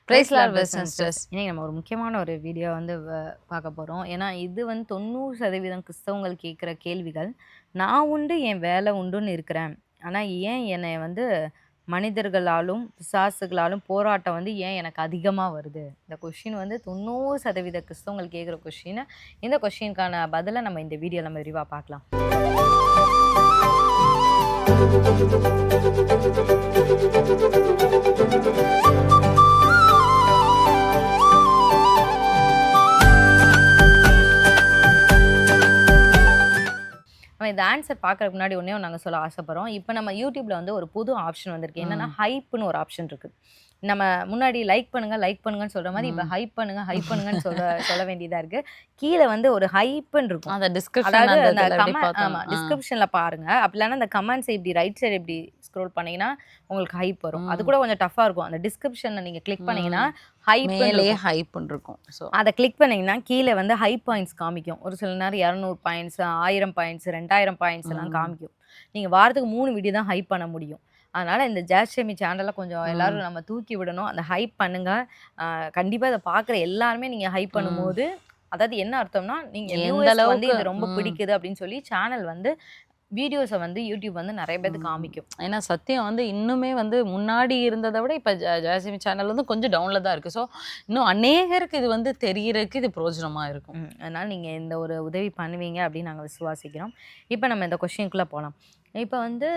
Price Lord sisters. இன்னைக்கு நம்ம ஒரு முக்கியமான ஒரு வீடியோ வந்து பார்க்க போகிறோம். ஏன்னா இது வந்து 90% கிறிஸ்தவங்கள் கேட்குற கேள்விகள். நான் உண்டு என் வேலை உண்டுன்னு இருக்கிறேன், ஆனால் ஏன் என்னை வந்து மனிதர்களாலும் பிசாசுகளாலும் போராட்டம் வந்து ஏன் எனக்கு அதிகமாக வருது? இந்த கொஷின் வந்து 90% கிறிஸ்தவங்கள் கேட்குற கொஷின். இந்த கொஷினுக்கான பதிலை நம்ம இந்த வீடியோவில் நம்ம விரிவாக பார்க்கலாம். நம்ம இந்த ஆன்சர் பார்க்கறதுக்கு முன்னாடி ஒன்றே நாங்கள் சொல்ல ஆசைப்படுறோம். இப்போ நம்ம யூடியூப்பில் வந்து ஒரு புது ஆப்ஷன் வந்திருக்கு. என்னென்னா ஹைப்புன்னு ஒரு ஆப்ஷன் இருக்குது. நம்ம முன்னாடி லைக் பண்ணுங்கன்னு சொல்கிற மாதிரி இப்போ ஹைப் பண்ணுங்கன்னு சொல்ல வேண்டியதாக இருக்குது. கீழே வந்து ஒரு ஹைப்புன்னு இருக்கும். அதாவது அந்த டிஸ்கிரிப்ஷனில் பாருங்கள். அப்படி இல்லைன்னா அந்த கமெண்ட்ஸை இப்படி ரைட் சைடு இப்படி ஸ்க்ரோல் பண்ணிங்கன்னா உங்களுக்கு ஹைப் வரும். அது கூட கொஞ்சம் டஃப்பாக இருக்கும். அந்த டிஸ்கிரிப்ஷனை நீங்கள் கிளிக் பண்ணிங்கன்னா ஹைப் இருக்கும். ஸோ அதை கிளிக் பண்ணிங்கன்னா கீழே வந்து ஹை பாயிண்ட்ஸ் காமிக்கும். ஒரு சில நேரம் 200 பாயிண்ட்ஸ், 1000 பாயிண்ட்ஸ், 2000 பாயிண்ட்ஸ் எல்லாம் காமிக்கும். நீங்கள் வாரத்துக்கு 3 வீடியோ தான் ஹைப் பண்ண முடியும். அதனால் இந்த ஜாஸ்டமி சேனலை கொஞ்சம் எல்லாரும் நம்ம தூக்கி விடணும். அந்த ஹைப் பண்ணுங்க. கண்டிப்பாக அதை பார்க்குற எல்லாருமே நீங்கள் ஹைப் பண்ணும்போது, அதாவது என்ன அர்த்தம்னா நீங்கள் வந்து இது ரொம்ப பிடிக்குது அப்படின்னு சொல்லி சேனல் வந்து வீடியோஸை வந்து யூடியூப் வந்து நிறைய பேருக்கு காமிக்கும். ஏன்னா சத்தியம் வந்து இன்னுமே வந்து முன்னாடி இருந்ததை விட இப்போ ஜாஸ்மி சேனல் வந்து கொஞ்சம் டவுனில் தான் இருக்குது. ஸோ இன்னும் அநேகருக்கு இது வந்து தெரியறதுக்கு இது பிரயோஜனமாக இருக்கும். அதனால் நீங்கள் இந்த ஒரு உதவி பண்ணுவீங்க அப்படின்னு நாங்கள் விசுவாசிக்கிறோம். இப்போ நம்ம இந்த கொஸ்டினுக்குள்ளே போகலாம். இப்போ வந்து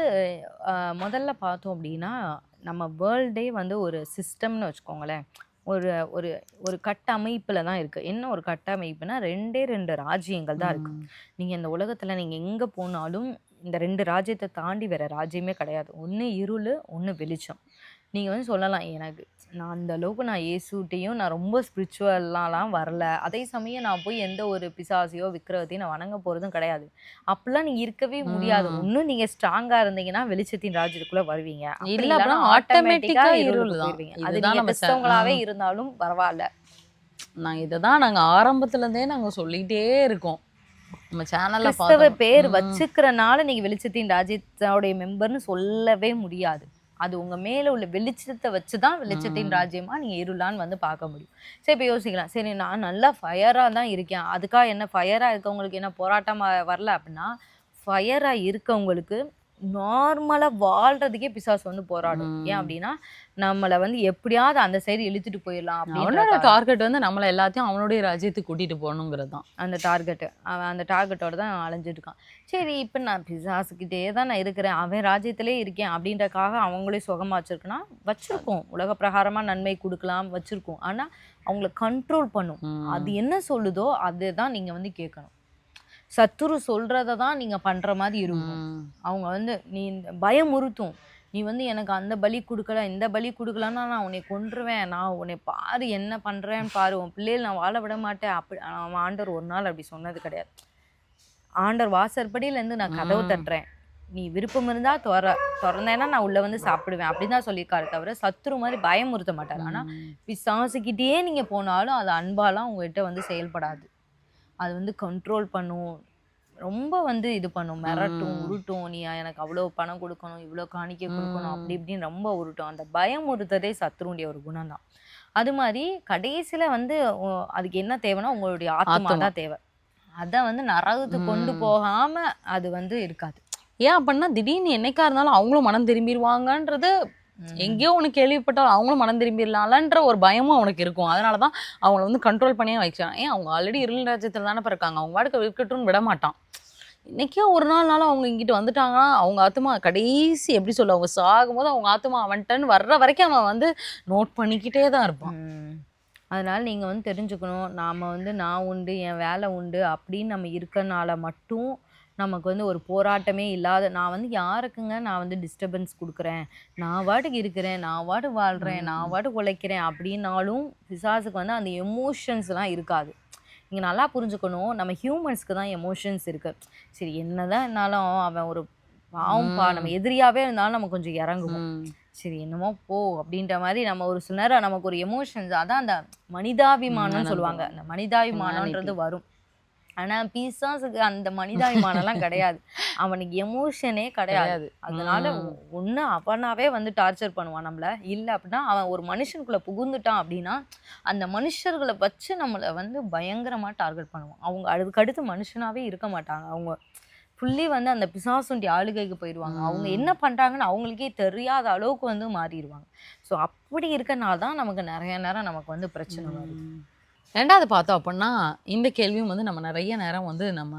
முதல்ல பார்த்தோம் அப்படின்னா, நம்ம வேர்ல்டே வந்து ஒரு சிஸ்டம்னு வச்சுக்கோங்களேன். ஒரு ஒரு ஒரு கட்டமைப்பில் தான் இருக்குது. என்ன ஒரு கட்டமைப்புனா 2 ராஜ்யங்கள் தான் இருக்குது. நீங்கள் இந்த உலகத்தில் நீங்கள் எங்கே போனாலும் இந்த 2 ராஜ்யத்தை தாண்டி வேறு ராஜ்யமே கிடையாது. ஒன்று இருள், ஒன்று வெளிச்சம். நீங்கள் வந்து சொல்லலாம், எனக்கு நான் அந்த அளவுக்கு நான் இயேசுட்டையும் நான் ரொம்ப ஸ்பிரிச்சுவலாலாம் வரல, அதே சமயம் நான் போய் எந்த ஒரு பிசாசையோ விக்கிரகத்தையும் நான் வணங்க போகிறதும் கிடையாது. அப்படிலாம் நீங்கள் இருக்கவே முடியாது. ஒன்றும் நீங்கள் ஸ்ட்ராங்காக இருந்தீங்கன்னா வெளிச்சத்தின் ராஜ்யத்துக்குள்ளே வருவீங்க. இல்லை ஆட்டோமேட்டிக்காக இருள் தான். அது நீங்கள் கிறிஸ்தவங்களாகவே இருந்தாலும் பரவாயில்ல. இதை தான் நாங்கள் ஆரம்பத்துலேருந்தே நாங்கள் சொல்லிகிட்டே இருக்கோம். நம்ம சேனலில் கிறிஸ்தவ பேர் வச்சுக்கிறனால நீங்கள் வெளிச்சத்தின் ராஜ்யத்தோடைய மெம்பர்னு சொல்லவே முடியாது. அது உங்கள் மேலே உள்ள வெளிச்சத்தை வச்சு தான் வெளிச்சத்தின் ராஜ்யமாக நீங்கள் இருளான்னு வந்து பார்க்க முடியும். சரி, இப்போ யோசிக்கலாம், சரி நான் நல்லா ஃபயராக தான் இருக்கேன், அதுக்காக என்ன ஃபயராக இருக்கவங்களுக்கு என்ன போராட்டமாக வரல அப்படின்னா, ஃபயராக இருக்கவங்களுக்கு நார்மலாக வாழ்கிறதுக்கே பிசாசு வந்து போராடும். ஏன் அப்படின்னா, நம்மளை வந்து எப்படியாவது அந்த சைடு இழுத்துட்டு போயிடலாம் அப்படின்ற டார்கெட் வந்து நம்மளை எல்லாத்தையும் அவனுடைய ராஜ்யத்துக்கு கூட்டிகிட்டு போகணுங்கிறது தான் அந்த டார்கெட்டு. அவன் அந்த டார்கெட்டோட தான் அலைஞ்சிட்டு இருக்கான். சரி, இப்போ நான் பிசாசுக்கிட்டே தான் நான் இருக்கிறேன், அவன் ராஜ்யத்திலே இருக்கேன் அப்படின்றக்காக அவங்களே சுகமாக வச்சுருக்குன்னா வச்சுருக்கோம். உலக பிரகாரமாக நன்மை கொடுக்கலாம் வச்சுருக்கோம். ஆனால் அவங்கள கண்ட்ரோல் பண்ணும். அது என்ன சொல்லுதோ அதை தான் நீங்கள் வந்து கேட்கணும். சத்துரு சொல்கிறத தான் நீங்கள் பண்ணுற மாதிரி இருக்கும். அவங்க வந்து நீ பயமுறுத்தும், நீ வந்து எனக்கு அந்த பலி கொடுக்கல, இந்த பலி கொடுக்கலன்னா நான் உன்னை கொன்றுவேன், நான் உன்னை பாரு என்ன பண்ணுறேன்னு பாரு, உன் பிள்ளைகள் நான் வாழ விட மாட்டேன். அப்படி ஆண்டவர் ஒரு நாள் அப்படி சொன்னது கிடையாது. ஆண்டவர் வாசற்படியிலேருந்து நான் கதவு தட்டுறேன், நீ விருப்பம் இருந்தால் திறந்தேன்னா நான் உள்ளே வந்து சாப்பிடுவேன் அப்படின்னு தான் சொல்லியிருக்காரு. தவிர சத்துரு மாதிரி பயமுறுத்த மாட்டார். ஆனால் பிசாசுக்கிட்டே நீங்கள் போனாலும் அது அன்பாலாம் உங்கள்கிட்ட வந்து செயல்படாது. அது வந்து கண்ட்ரோல் பண்ணும், ரொம்ப வந்து இது பண்ணும், மிரட்டும், உருட்டும். நீ எனக்கு அவ்வளோ பணம் கொடுக்கணும், இவ்வளோ காணிக்கை கொடுக்கணும், அப்படி இப்படின்னு ரொம்ப உருட்டும். அந்த பயம் உறுத்ததே சத்துருடைய ஒரு குணம் தான். அது மாதிரி கடைசியில் வந்து அதுக்கு என்ன தேவைன்னா உங்களுடைய ஆத்மா தான் தேவை. அதை வந்து நரகத்துக்கு கொண்டு போகாமல் அது வந்து இருக்காது. ஏன் அப்படின்னா திடீர்னு என்னைக்கா இருந்தாலும் அவங்களும் மனம் திரும்பிடுவாங்கன்றது எங்கேயோ உனக்கு கேள்விப்பட்டாலும் அவங்களும் மனம் திரும்பிடலாம்ன்ற ஒரு பயமும் அவனுக்கு இருக்கும். அதனால தான் அவங்கள வந்து கண்ட்ரோல் பண்ணியே வைக்கிறான். ஏன் அவங்க ஆல்ரெடி இருள் ராஜ்யத்தில் தானே பிறக்காங்க, அவங்க வாடகை விற்கட்டும்னு விட மாட்டான். இன்றைக்கே ஒரு நாள்னாலும் அவங்க இங்கிட்டு வந்துட்டாங்கன்னா அவங்க ஆத்மா கடைசி எப்படி சொல்ல, அவங்க சாகும்போது அவங்க ஆத்மா அவன்கிட்டன்னு வர்ற வரைக்கும் அவன் வந்து நோட் பண்ணிக்கிட்டே தான் இருப்பான். அதனால் நீங்கள் வந்து தெரிஞ்சுக்கணும், நாம் வந்து நான் உண்டு என் வேலை உண்டு அப்படின்னு நம்ம இருக்கனால மட்டும் நமக்கு வந்து ஒரு போராட்டமே இல்லாத, நான் வந்து யாருக்குங்க நான் வந்து டிஸ்டர்பன்ஸ் கொடுக்குறேன், நான் வாட்டுக்கு இருக்கிறேன், நான் வாட்டு வாழ்கிறேன், நான் வாட்டு உழைக்கிறேன் அப்படின்னாலும் பிசாசுக்கு வந்து அந்த எமோஷன்ஸ்லாம் இருக்காது. நீங்கள் நல்லா புரிஞ்சுக்கணும், நம்ம ஹியூமன்ஸ்க்கு தான் எமோஷன்ஸ் இருக்குது. சரி என்னதான் இருந்தாலும் அவன் ஒரு பாவம்பா, நம்ம எதிரியாகவே இருந்தாலும் நம்ம கொஞ்சம் இறங்குவோம். சரி என்னமோ போ அப்படின்ற மாதிரி நம்ம ஒரு சில நேரம் நமக்கு ஒரு எமோஷன்ஸ், அதான் அந்த மனிதாபிமானம்னு சொல்லுவாங்க, அந்த மனிதாபிமானன்றது வரும். ஆனா பிசாசுக்கு அந்த மனிதாபிமானம்லாம் கிடையாது. அவனுக்கு எமோஷனே கிடையாது. அதனால ஒண்ணு அவனாவே வந்து டார்ச்சர் பண்ணுவான் நம்மள. இல்ல அப்படின்னா அவன் ஒரு மனுஷனுக்குள்ள புகுந்துட்டான் அப்படின்னா அந்த மனுஷர்களை வச்சு நம்மளை வந்து பயங்கரமா டார்கெட் பண்ணுவான். அவங்க அதுக்கடுத்து மனுஷனாவே இருக்க மாட்டாங்க. அவங்க ஃபுல்லி வந்து அந்த பிசாசுண்டி ஆளுகைக்கு போயிடுவாங்க. அவங்க என்ன பண்றாங்கன்னு அவங்களுக்கே தெரியாத அளவுக்கு வந்து மாறிடுவாங்க. ஸோ அப்படி இருக்கனால தான் நமக்கு நிறைய நேரம் நமக்கு வந்து பிரச்சனை வருது. ரெண்டாவது பார்த்தோம் அப்படின்னா இந்த கேள்வியும் வந்து நம்ம நிறைய நேரம் வந்து நம்ம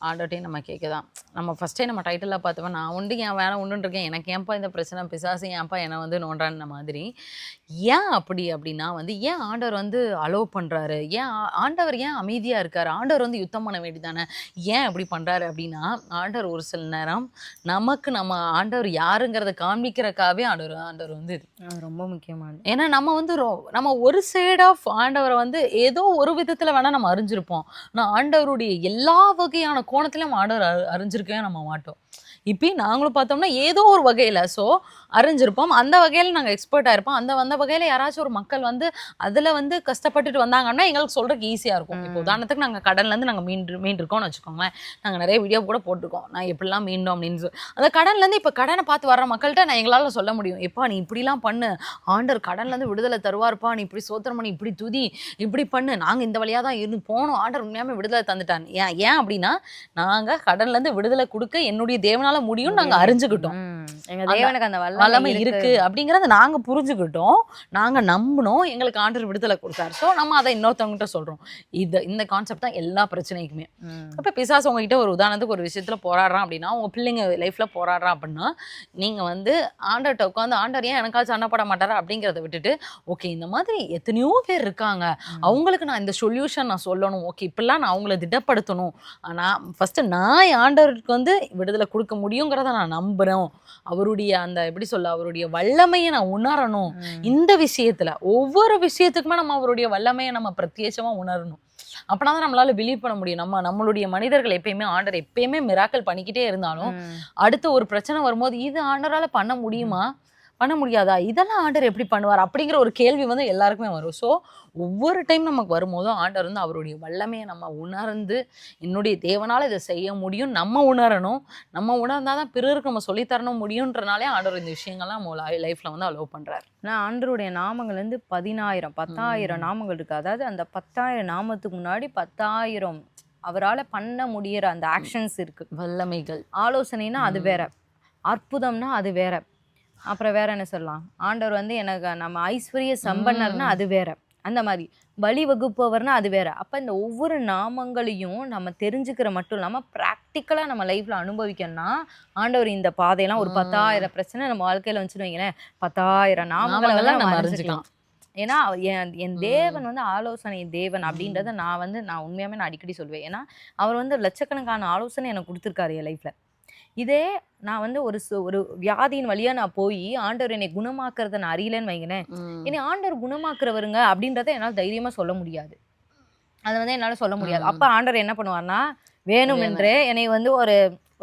ஆண்டோட்டையும் நம்ம கேட்கதான். நம்ம ஃபஸ்ட்டே நம்ம டைட்டிலாக பார்த்தோம், நான் உண்டு என் வேலை உண்டுன்னு இருக்கேன், எனக்கு ஏன்ப்பா இந்த பிரச்சனை, பிசாசு ஏன்ப்பா என்னை வந்து நோண்டான மாதிரி. ஏன் அப்படி அப்படின்னா வந்து ஏன் ஆண்டவர் வந்து அலோவ் பண்ணுறாரு, ஏன் ஆண்டவர் ஏன் அமைதியாக இருக்கார், ஆண்டவர் வந்து யுத்தம் பண்ண வேண்டியதானே, ஏன் அப்படி பண்ணுறாரு அப்படின்னா ஆண்டவர் ஒரு சில நேரம் நமக்கு நம்ம ஆண்டவர் யாருங்கிறத காண்பிக்கிறக்காகவே ஆண்டவர் வந்து ரொம்ப முக்கியமானது. ஏன்னா நம்ம வந்து நம்ம ஒரு சைட் ஆஃப் ஆண்டவரை வந்து ஏதோ ஒரு விதத்தில் வேணால் நம்ம அறிஞ்சிருப்போம். ஆனால் ஆண்டவருடைய எல்லா வகையான கோணத்திலும் ஆண்டவர் அறிஞ்சிருக்கவே நம்ம மாட்டோம். இப்பயும் நாங்களும் பார்த்தோம்னா ஏதோ ஒரு வகையில் அறிஞ்சிருப்போம். அந்த வகையில் நாங்கள் எக்ஸ்பர்ட்டாக இருப்போம். அந்த வகையில் யாராச்சும் ஒரு மக்கள் வந்து அதில் வந்து கஷ்டப்பட்டுட்டு வந்தாங்கன்னா எங்களுக்கு சொல்கிறதுக்கு ஈஸியாக இருக்கும். இப்போ உதாரணத்துக்கு நாங்கள் கடன்லேருந்து நாங்கள் மீண்டிருக்கோம்னு வச்சுக்கோங்களேன். நாங்கள் நிறைய வீடியோ கூட போட்டிருக்கோம், நான் எப்படிலாம் மீண்டோம் அப்படின்னு அந்த கடன்லேருந்து இப்போ கடனை பார்த்து வர்ற மக்கள்கிட்ட நான் எங்களால் சொல்ல முடியும், எப்பா நீ இப்படிலாம் பண்ணு, ஆண்டவர் கடன்லேருந்து விடுதலை தருவார்ப்பா, நீ இப்படி சோத்திரம் பண்ணி இப்படி துதி இப்படி பண்ணு, நாங்கள் இந்த வழியாக தான் இருந்து போனோம், ஆண்டவர் உண்மையாமே விடுதலை தந்துட்டான். ஏன் அப்படின்னா நாங்கள் கடன்லேருந்து விடுதலை கொடுக்க என்னுடைய தேவனால் முடியும் நாங்க அறிஞ்சுக்கிட்டோம். எங்க தேவனுக்கு அந்த வல்லமை இருக்கு அப்படிங்கறத நாங்க புரிஞ்சுக்கிட்டோம், நாங்க நம்பினோம், எங்களுக்கு ஆண்டவர் விடுதலை கொடுத்தாரு. சோ நம்ம அதை இன்னொருத்தவங்கிட்ட சொல்றோம். இந்த கான்செப்ட் தான் எல்லா பிரச்சனைக்குமே. இப்ப பிசாசு உங்ககிட்ட ஒரு உதாரணத்துக்கு ஒரு விஷயத்துல போராடுறான் அப்படின்னா, உங்க பிள்ளைங்க லைஃப்ல போராடுறான் அப்படின்னா, நீங்க வந்து ஆண்டர்கிட்ட உட்காந்து ஆண்டவர் ஏன் எனக்காச்சும் சண்டை மாட்டாரா அப்படிங்கிறத விட்டுட்டு, ஓகே இந்த மாதிரி எத்தனையோ பேர் இருக்காங்க, அவங்களுக்கு நான் இந்த சொல்யூஷன் நான் சொல்லணும், ஓகே இப்பெல்லாம் நான் அவங்கள திடப்படுத்தணும், ஆனா ஃபர்ஸ்ட் நான் ஆண்டவருக்கு வந்து விடுதலை கொடுக்க முடியுங்கிறத நான் நம்புறேன், அவருடைய அந்த எப்படி சொல்ல அவருடைய வல்லமையை நான் உணரணும். இந்த விஷயத்துல ஒவ்வொரு விஷயத்துக்குமே நம்ம அவருடைய வல்லமையை நம்ம பிரத்யேகமா உணரணும். அப்படின்னா தான் நம்மளால பிலீவ் பண்ண முடியும். நம்மளுடைய மனிதர்கள் எப்பயுமே ஆண்டர் எப்பயுமே மிராக்கல் பண்ணிக்கிட்டே இருந்தாலும் அடுத்த ஒரு பிரச்சனை வரும்போது இது ஆண்டரால பண்ண முடியுமா, பண்ண முடியாதா, இதெல்லாம் ஆண்டர் எப்படி பண்ணுவார் அப்படிங்கிற ஒரு கேள்வி வந்து எல்லாருக்குமே வரும். ஸோ ஒவ்வொரு டைம் நமக்கு வரும்போதும் ஆண்டவர் வந்து அவருடைய வல்லமையை நம்ம உணர்ந்து என்னுடைய தேவனால் இதை செய்ய முடியும் நம்ம உணரணும். நம்ம உணர்ந்தால் தான் பிறருக்கு நம்ம சொல்லித்தரணும் முடியுன்றனாலே ஆண்டவர் இந்த விஷயங்கள்லாம் நம்ம லைஃப்பில் வந்து அலோவ் பண்ணுறாரு. ஆனால் ஆண்டருடைய நாமங்கள் வந்து 10,000 நாமங்கள் இருக்குது. அதாவது அந்த 10,000 நாமத்துக்கு முன்னாடி 10,000 அவரால் பண்ண முடியிற அந்த ஆக்ஷன்ஸ் இருக்குது. வல்லமைகள், ஆலோசனைனா அது வேற, அற்புதம்னா அது வேற, அப்புறம் வேற என்ன சொல்லலாம், ஆண்டவர் வந்து எனக்கு நம்ம ஐஸ்வர்ய சம்பன்னர்னா அது வேற, அந்த மாதிரி வழி வகுப்பவர்னா அது வேற. அப்போ இந்த ஒவ்வொரு நாமங்களையும் நம்ம தெரிஞ்சுக்கிற மட்டும் இல்லாமல் ப்ராக்டிக்கலாக நம்ம லைஃப்பில் அனுபவிக்கணும்னா ஆண்டவர் இந்த பாதையெல்லாம் ஒரு 10,000 பிரச்சனை நம்ம வாழ்க்கையில் வந்துச்சுன்னு வைங்களேன், 10,000 நாமங்களெல்லாம் நம்ம அறிஞ்சிக்கலாம். ஏன்னா என் தேவன் வந்து ஆலோசனை தேவன் அப்படின்றத நான் உண்மையாகவே நான் அடிக்கடி சொல்லுவேன். ஏன்னா அவர் வந்து லட்சக்கணக்கான ஆலோசனை எனக்கு கொடுத்துருக்காரு என் லைஃப்பில். இதே நான் வந்து ஒரு வியாதியின் வழியா நான் போய் ஆண்டவர் என்னை குணமாக்குறத நான் அறியலன்னு வைங்களேன், என்னை ஆண்டவர் குணமாக்குறவருங்க அப்படின்றத என்னால் தைரியமா சொல்ல முடியாது. அதை வந்து என்னால் சொல்ல முடியாது. அப்ப ஆண்டவர் என்ன பண்ணுவார்னா வேணுமென்றே என்னை வந்து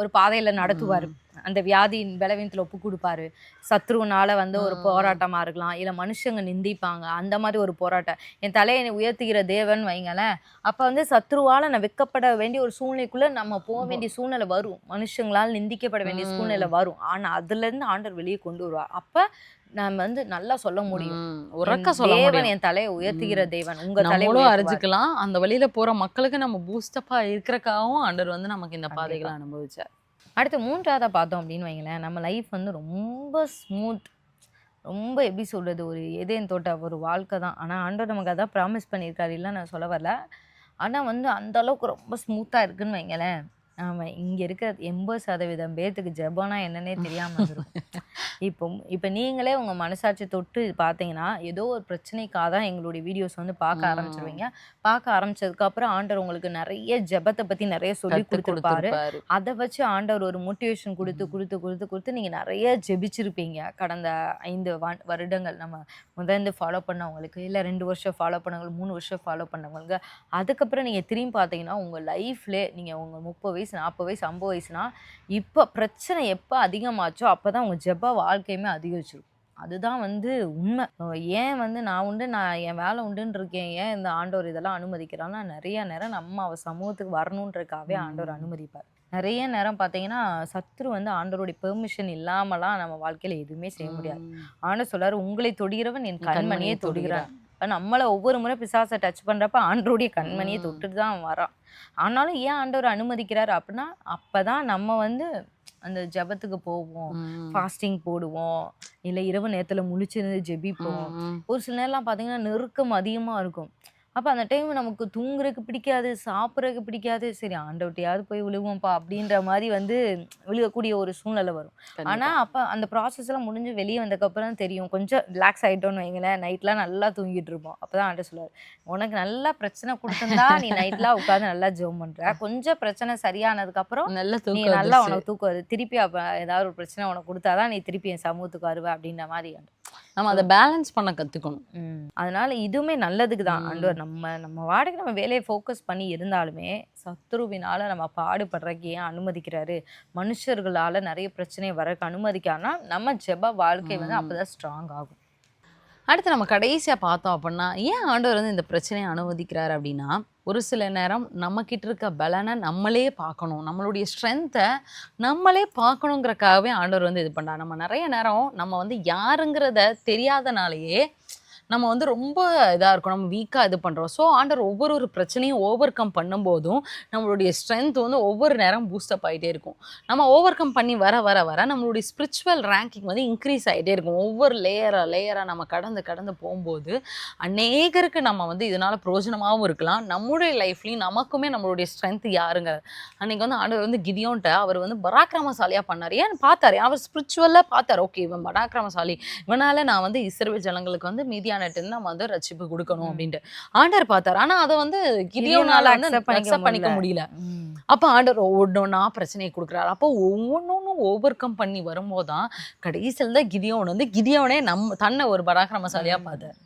ஒரு பாதையில நடத்துவார். அந்த வியாதியின் பலவீனத்தில் ஒப்பு கொடுப்பாரு. சத்ருனால வந்து ஒரு போராட்டமா இருக்கலாம், இல்லை மனுஷங்க நிந்திப்பாங்க, அந்த மாதிரி ஒரு போராட்டம். என் தலையை உயர்த்துகிற தேவன் வைங்களேன், அப்போ வந்து சத்ருவால் நான் வெக்கப்பட வேண்டிய ஒரு சூழ்நிலைக்குள்ளே நம்ம போக வேண்டிய சூழ்நிலை வரும், மனுஷங்களால் நிந்திக்கப்பட வேண்டிய சூழ்நிலை வரும். ஆனால் அதுலேருந்து ஆண்டவர் வெளியே கொண்டு வருவார். அப்போ நம்ம வந்து நல்லா சொல்ல முடியும், தேவன் என் தலையை உயர்த்துகிற தேவன், உங்க தலையை அறிஞ்சிக்கலாம். அந்த வழியில போற மக்களுக்கு நம்ம பூஸ்டப்பா இருக்கிறக்காகவும் ஆண்டவர் வந்து நமக்கு இந்த பாதைகளை அனுபவிச்சார். அடுத்து 3ஆவதா பார்த்தோம் அப்படின்னு வைங்களேன், நம்ம லைஃப் வந்து ரொம்ப ஸ்மூத், ரொம்ப எப்படி சொல்கிறது, ஒரு ஏதேன் தோட்ட ஒரு வாழ்க்கை தான். ஆனால் ஆண்டவர் நமக்கு அதான் ப்ராமிஸ் பண்ணியிருக்காரு, இல்லை நான் சொல்ல வரல. ஆனால் வந்து அந்த அளவுக்கு ரொம்ப ஸ்மூத்தாக இருக்குன்னு வைங்களேன். ஆமாம், இங்கே இருக்கிற 80% பேர்த்துக்கு ஜெபம்னா என்னன்னே தெரியாமல் இருக்கும். இப்போ நீங்களே உங்கள் மனசாட்சி தொட்டு பார்த்தீங்கன்னா ஏதோ ஒரு பிரச்சனைக்காக தான் எங்களுடைய வீடியோஸ் வந்து பார்க்க ஆரம்பிச்சிருவீங்க. பார்க்க ஆரம்பிச்சதுக்கப்புறம் ஆண்டவர் உங்களுக்கு நிறைய ஜெபத்தை பற்றி நிறைய சொல்லி கொடுத்துருப்பாரு. அதை வச்சு ஆண்டவர் ஒரு மோட்டிவேஷன் கொடுத்து நீங்கள் நிறைய ஜெபிச்சிருப்பீங்க. கடந்த 5 வருடங்கள் நம்ம முதல்ல ஃபாலோ பண்ணவங்களுக்கு, இல்லை 2 வருஷம் ஃபாலோ பண்ணவங்களுக்கு, 3 வருஷம் ஃபாலோ பண்ணவங்களுக்கு, அதுக்கப்புறம் நீங்கள் திரும்பி பார்த்தீங்கன்னா உங்கள் லைஃப்லே நீங்கள் உங்கள் 30 வயசு 40 வயசு 50 வயசுனா இப்போ பிரச்சனை எப்போ அதிகமாச்சோ அப்போ தான் உங்கள் ஜெப வாழ்க்கையுமே அதிகரிச்சிருக்கும். அதுதான் வந்து உண்மை. ஏன் வந்து நான் உண்டு, நான் என் வேலை உண்டுன்னு இருக்கேன். ஏன் இந்த ஆண்டவர் இதெல்லாம் அனுமதிக்கிறான்னா, நெறைய நேரம் நம்ம அவர் சமூகத்துக்கு வரணுன்றதுக்காகவே ஆண்டவர் அனுமதிப்பார். நெறைய நேரம் பார்த்தீங்கன்னா, சத்துரு வந்து ஆண்டவருடைய பெர்மிஷன் இல்லாமலாம் நம்ம வாழ்க்கையில எதுவுமே செய்ய முடியாது. ஆண்டவர் சொல்றாரு, "உங்களை தொடுகிறவன் என் கண்மணியை தொடுகிறான்." இப்ப நம்மள ஒவ்வொரு முறை பிசாச டச் பண்றப்ப ஆண்டவருடைய கண்மணியை தொட்டுட்டு தான் வரான். ஆனாலும் ஏன் ஆண்டவர் அனுமதிக்கிறாரு அப்படின்னா, அப்பதான் நம்ம வந்து அந்த ஜெபத்துக்கு போவோம். ஃபாஸ்டிங் போடுவோம். இல்ல இரவு நேரத்துல முழிச்சிருந்து ஜெபிப்போம். ஒரு சில நேரம்லாம் பார்த்தீங்கன்னா, நெருக்கம் அதிகமா இருக்கும். அப்ப அந்த டைம் நமக்கு தூங்குறதுக்கு பிடிக்காது, சாப்பிடுறதுக்கு பிடிக்காது. சரி ஆண்டவர்ட்டயாவது போய் விழுவோம்ப்பா அப்படின்ற மாரி வந்து விழுகக்கூடிய ஒரு சூழ்நிலை வரும். ஆனா, அப்ப அந்த ப்ராசஸ்லாம் முடிஞ்சு வெளிய வந்ததுக்கப்புறம் தான் தெரியும். கொஞ்சம் ரிலாக்ஸ் ஆயிட்டோம்னு வைங்களேன், நைட்லாம் நல்லா தூங்கிட்டு இருப்போம். அப்பதான் ஆண்டவர் சொல்லுவாரு, "உனக்கு நல்லா பிரச்சனை குடுத்திருந்தா, நீ நைட்லாம் உட்கார்ந்து நல்லா ஜெபம் பண்ற. கொஞ்சம் பிரச்சனை சரியானதுக்கப்புறம் நல்ல நீ தூக்கம் நல்லா வந்துருச்சு. உனக்கு தூக்கம் வருது. திருப்பி அப்ப ஏதாவது ஒரு பிரச்சனை உனக்கு குடுத்தா தான் நீ திருப்பி என் சமூகத்துக்கு வருவ." அப்படின்ற மாரி. நம்ம அத பேலன்ஸ் பண்ண கத்துக்கணும். அதனால இதுவுமே நல்லதுக்கு தான். ஆண்டவர் நம்ம வாடகைக்கு நம்ம வேலையை ஃபோக்கஸ் பண்ணி இருந்தாலுமே, சத்துருவினால நம்ம பாடுபடுறதுக்கு ஏன் அனுமதிக்கிறாரு? மனுஷர்களால நெறைய பிரச்சனை வரக்கு அனுமதிக்காமனா, நம்ம ஜெப வாழ்க்கை வந்து அப்பதான் ஸ்ட்ராங் ஆகும். அடுத்து நம்ம கடைசியா பார்த்தோம் அப்படின்னா, ஏன் ஆண்டவர் வந்து இந்த பிரச்சனைய அனுமதிக்கிறாரு அப்படின்னா, ஒரு சில நேரம் நம்மகிட்ட இருக்க பலனை நம்மளே பார்க்கணும். நம்மளுடைய ஸ்ட்ரென்த்தை நம்மளே பார்க்கணுங்கிறக்காகவே ஆண்டவர் வந்து இது பண்றார். நம்ம நெறைய நேரம் நம்ம வந்து யாருங்கிறத தெரியாதனாலேயே நம்ம வந்து ரொம்ப இதா இருக்கும். நம்ம வீக்கா இது பண்றோம். ஸோ ஆண்டவர் ஒவ்வொரு பிரச்சனையும் ஓவர் கம் பண்ணும்போதும், நம்மளுடைய ஸ்ட்ரென்த் வந்து ஒவ்வொரு நேரம் பூஸ்டப் ஆயிட்டே இருக்கும். நம்ம ஓவர் கம் பண்ணி வர நம்மளுடைய ஸ்பிரிச்சுவல் ரேங்கிங் வந்து இன்க்ரீஸ் ஆயிட்டே இருக்கும். ஒவ்வொரு லேயரா நம்ம கடந்து போம்போது, அநேகருக்கு நம்ம வந்து இதனால பிரயோஜனமாவும் இருக்கலாம். நம்முடைய லைஃப்லயும் நமக்குமே நம்மளுடைய ஸ்ட்ரென்த் யாருங்க. அன்னைக்கு வந்து ஆண்டவர் வந்து கிதியோன்ட்ட அவர் வந்து பராக்கிரமசாலியா பண்ணாரு. ஏன்னு பார்த்தாரு. அவர் ஸ்பிரிச்சுவலா பார்த்தாரு. ஓகே, இவன் பராக்கிரமசாலி. இவனால நான் வந்து இஸ்ரவேல் ஜனங்களுக்கு வந்து மீதியான நம்ம வந்து ரட்சிப்பு கொடுக்கணும் அப்படின்ட்டு ஆண்டவர் பார்த்தாரு. ஆனா அதை வந்து கிதியோனால வந்து அக்செப்ட் பண்ணிக்க முடியல. அப்ப ஆண்டவர் ஒவ்வொன்னா பிரச்சனையை கொடுக்குறாரு. அப்போ ஒவ்வொன்னும் ஓவர் கம் பண்ணி வரும்போதுதான் கடைசியில் தான் கிதியோன் வந்து கிதியோனே தன்னை ஒரு பராக்கிரமசாலியா பார்த்தார்.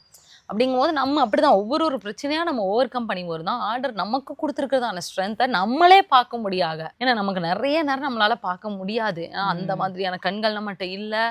அப்படிங்கும்போது நம்ம அப்படிதான் ஒவ்வொரு பிரச்சனையா நம்ம ஓவர் கம் பண்ணி வருதான் ஆர்டர் நமக்கு கொடுத்துருக்கிறதான ஸ்ட்ரென்த்தை நம்மளே பார்க்க முடியாது. ஏன்னா நமக்கு நிறைய நேரம் நம்மளால பார்க்க முடியாது. அந்த மாதிரியான கண்கள் நம்மகிட்ட இல்லை.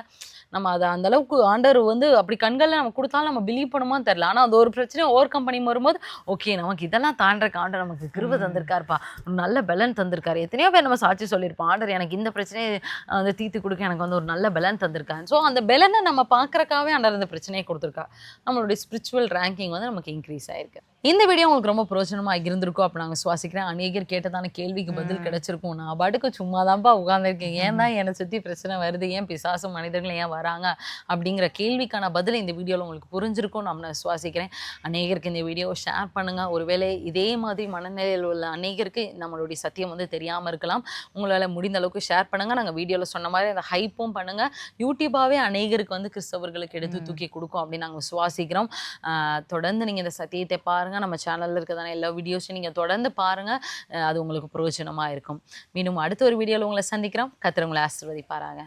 நம்ம அதை அந்த அளவுக்கு ஆண்டவர் வந்து அப்படி கண்கள்ல நம்ம கொடுத்தாலும் நம்ம பிலீவ் பண்ணுமோன்னு தெரியல. ஆனா அது ஒரு பிரச்சனையை ஓவர் கம் பண்ணி வரும்போது ஓகே, நமக்கு இதெல்லாம் தாண்டறக்கு ஆண்டவர் நமக்கு கிருபை தந்திருக்காருப்பா, நல்ல பலன் தந்திருக்காரு. எத்தனையோ பேர் நம்ம சாட்சி சொல்லியிருப்போம், ஆண்டவர் எனக்கு இந்த பிரச்சனையை வந்து தீர்த்து கொடுக்க எனக்கு வந்து ஒரு நல்ல பலன் தந்திருக்காரு. ஸோ அந்த பலனை நம்ம பார்க்கறக்காவே ஆண்டவர் அந்த பிரச்சனையை கொடுத்துருக்கா. நம்மளுடைய ஸ்பிரிச்சுவல் ரேங்கிங் வந்து நமக்கு இன்க்ரீஸ் ஆயிருக்கு. இந்த வீடியோ உங்களுக்கு ரொம்ப பிரோஜனமாக இருந்திருக்கும் அப்போ நாங்கள் சுவாசிக்கிறேன். அநேகர் கேட்டதான கேள்விக்கு பதில் கிடைச்சிருக்கும். நான் பாட்டுக்கு சும்மா தான்ப்பா உட்காந்துருக்கேன், ஏன் தான் என்னை சுற்றி பிரச்சனை வருது, ஏன் பிசாசு மனிதர்கள் ஏன் வராங்க அப்படிங்கிற கேள்விக்கான பதில் இந்த வீடியோவில் உங்களுக்கு புரிஞ்சிருக்கும் நான் சுவாசிக்கிறேன். அநேகருக்கு இந்த வீடியோவை ஷேர் பண்ணுங்கள். ஒருவேளை இதே மாதிரி மனநிலையில் உள்ள அநேகருக்கு நம்மளுடைய சத்தியம் வந்து தெரியாமல் இருக்கலாம். உங்களால் முடிந்த அளவுக்கு ஷேர் பண்ணுங்கள். நாங்கள் வீடியோவில் சொன்ன மாதிரி அந்த ஹைப்பும் பண்ணுங்கள். யூடியூப்பாகவே அநேகருக்கு வந்து கிறிஸ்தவர்களுக்கு எடுத்து தூக்கி கொடுக்கும் அப்படின்னு நாங்கள் சுவாசிக்கிறோம். தொடர்ந்து நீங்கள் இந்த சத்தியத்தை பாருங்கள். நம்ம சேனலில் இருக்கிறதான எல்லா வீடியோஸையும் நீங்கள் தொடர்ந்து பாருங்கள். அது உங்களுக்கு பிரயோஜனமாக இருக்கும். மீண்டும் அடுத்த ஒரு வீடியோவில் உங்களை சந்திக்கிறோம். கர்த்தர் உங்களை ஆசீர்வதிப்பாராக.